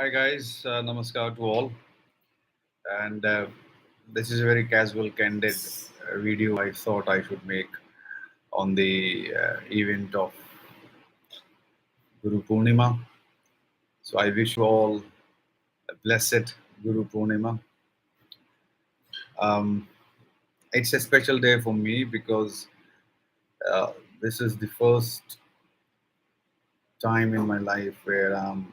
Hi guys, namaskar to all. And this is a very casual, candid video I thought I should make on the event of Guru Purnima. So I wish you all a blessed Guru Purnima. Um, it's a special day for me because uh, this is the first time in my life where I'm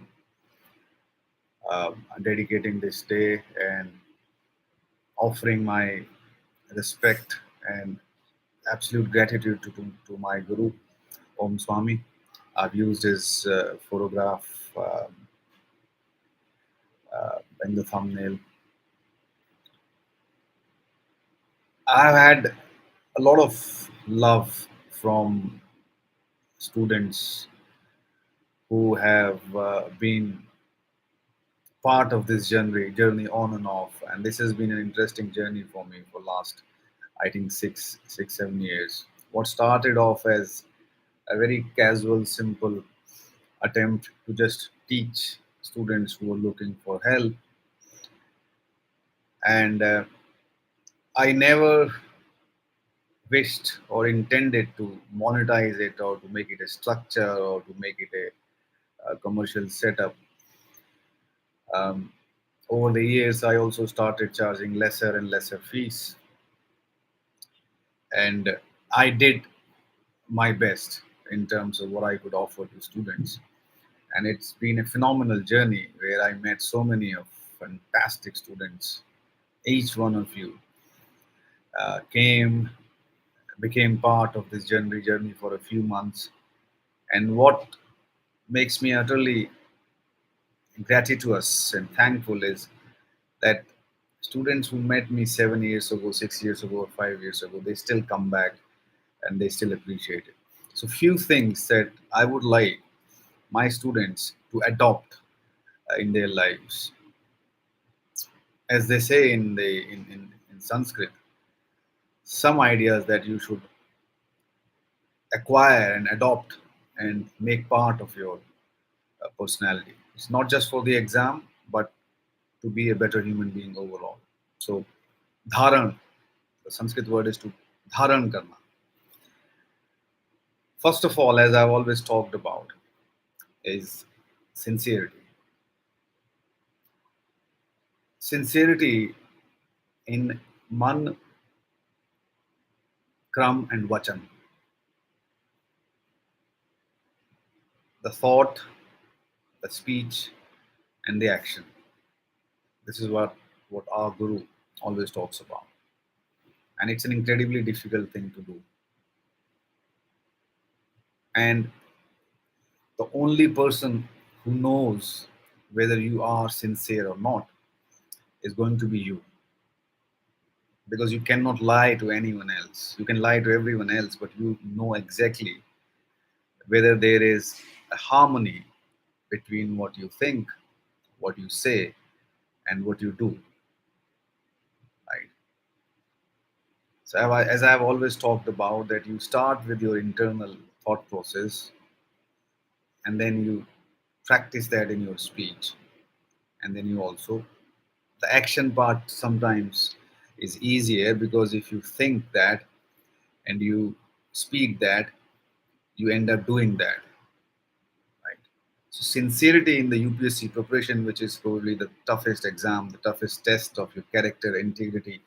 dedicating this day and offering my respect and absolute gratitude to my Guru, Om Swami. I've used his photograph in the thumbnail. I've had a lot of love from students who have been part of this journey on and off, and this has been an interesting journey for me for last, I think, 7 years. What started off as a very casual, simple attempt to just teach students who are looking for help, and I never wished or intended to monetize it or to make it a structure or to make it a commercial setup. Um, Over the years, I also started charging lesser and lesser fees, and I did my best in terms of what I could offer to students. And it's been a phenomenal journey where I met so many of fantastic students. Each one of you came became part of this journey for a few months. And what makes me utterly gratituous and thankful is that students who met me 7 years ago, 6 years ago, or 5 years ago, they still come back and they still appreciate it. So, few things that I would like my students to adopt in their lives. As they say in Sanskrit, some ideas that you should acquire and adopt and make part of your personality. It's not just for the exam, but to be a better human being overall. So, dharan, the Sanskrit word is to dharan karna. First of all, as I've always talked about, is sincerity. Sincerity in man, kram, and vachan. The thought, the speech, and the action. This is what our guru always talks about. And it's an incredibly difficult thing to do. And the only person who knows whether you are sincere or not is going to be you, because you cannot lie to anyone else. You can lie to everyone else, but you know exactly whether there is a harmony between what you think, what you say, and what you do, right? So as I've always talked about, that you start with your internal thought process, and then you practice that in your speech, and then you also, the action part sometimes is easier, because if you think that and you speak that, you end up doing that, right? So sincerity in the UPSC preparation, which is probably the toughest exam, the toughest test of your character, integrity,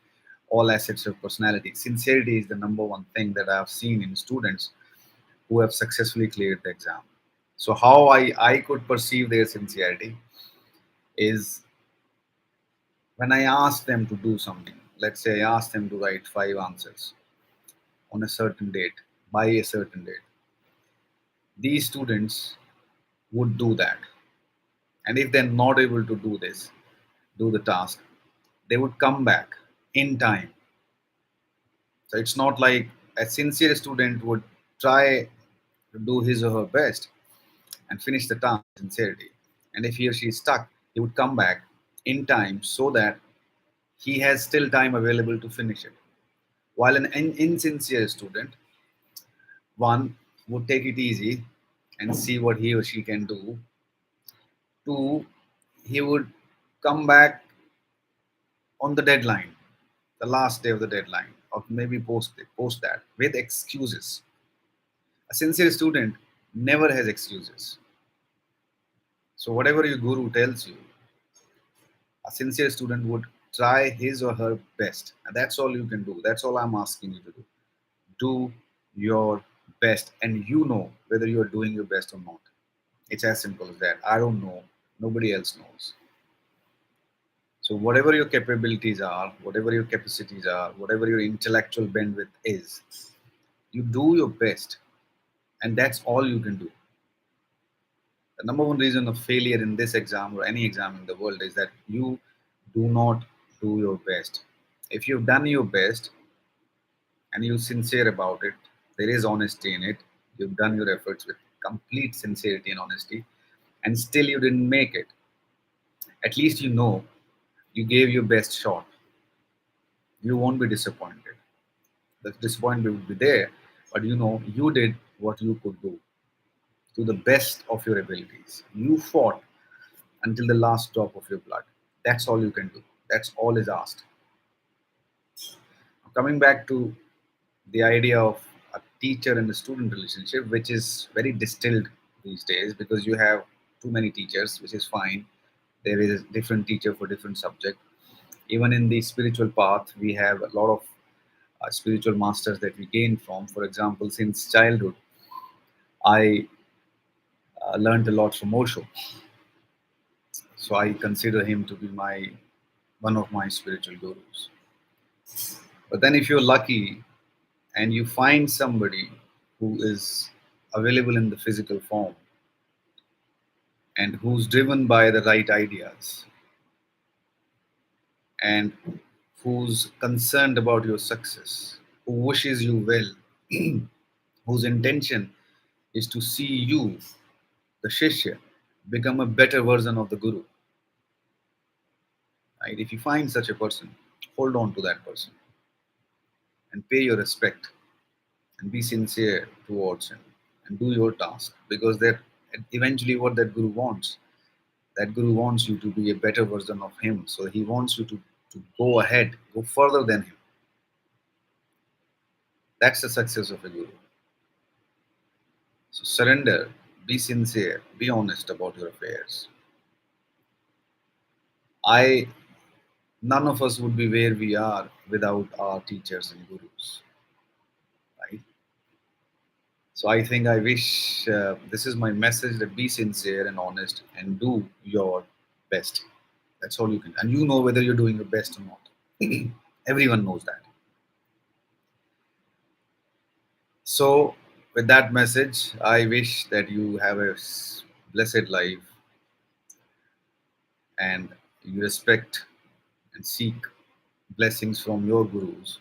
all assets of personality, sincerity is the number one thing that I've seen in students who have successfully cleared the exam. So how I could perceive their sincerity is when I ask them to do something. Let's say I ask them to write 5 answers on a certain date, by a certain date. These students would do that. And if they're not able to do this, do the task, they would come back in time. So it's not like a sincere student would try to do his or her best and finish the task with sincerity. And if he or she is stuck, he would come back in time so that he has still time available to finish it. While an insincere student, one, would take it easy and see what he or she can do. Two, he would come back on the deadline, the last day of the deadline, or maybe post that with excuses. A sincere student never has excuses. So whatever your guru tells you, a sincere student would try his or her best. And that's all you can do. That's all I'm asking you to do. Do your best, and you know whether you are doing your best or not. It's as simple as that. I don't know. Nobody else knows. So whatever your capabilities are, whatever your capacities are, whatever your intellectual bandwidth is, you do your best, and that's all you can do. The number one reason of failure in this exam or any exam in the world is that you do not do your best. If you've done your best and you're sincere about it, there is honesty in it, you've done your efforts with complete sincerity and honesty, and still you didn't make it, at least you know you gave your best shot. You won't be disappointed. The disappointment will be there, but you know you did what you could do to the best of your abilities. You fought until the last drop of your blood. That's all you can do. That's all is asked. Coming back to the idea of a teacher and a student relationship, which is very distilled these days because you have too many teachers, which is fine. There is a different teacher for different subject. Even in the spiritual path, we have a lot of spiritual masters that we gain from. For example, since childhood, I learned a lot from Osho, so I consider him to be my one of my spiritual gurus. But then, if you're lucky and you find somebody who is available in the physical form and who's driven by the right ideas and who's concerned about your success, who wishes you well, whose intention is to see you, the Shishya, become a better version of the Guru. Right? If you find such a person, hold on to that person and pay your respect and be sincere towards him and do your task because that eventually what that Guru wants. That Guru wants you to be a better version of him. So he wants you to go ahead, go further than him. That's the success of a Guru. So surrender, be sincere, be honest about your affairs. I None of us would be where we are without our teachers and gurus, right? So I think I wish this is my message that be sincere and honest and do your best. That's all you can. And you know whether you're doing your best or not. Everyone knows that. So, with that message, I wish that you have a blessed life and you respect and seek blessings from your gurus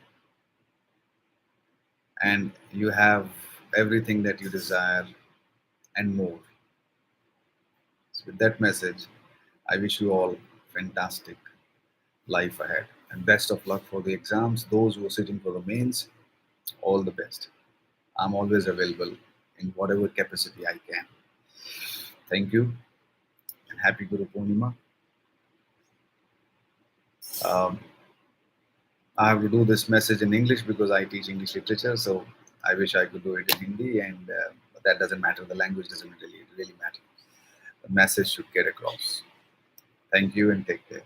and you have everything that you desire and more. So with that message, I wish you all fantastic life ahead and best of luck for the exams. Those who are sitting for the mains, all the best. I'm always available in whatever capacity I can. Thank you and happy Guru Purnima. Um, I have to do this message in English because I teach English literature, so I wish I could do it in Hindi, and but that doesn't matter. The language doesn't really matter. The message should get across. Thank you and take care.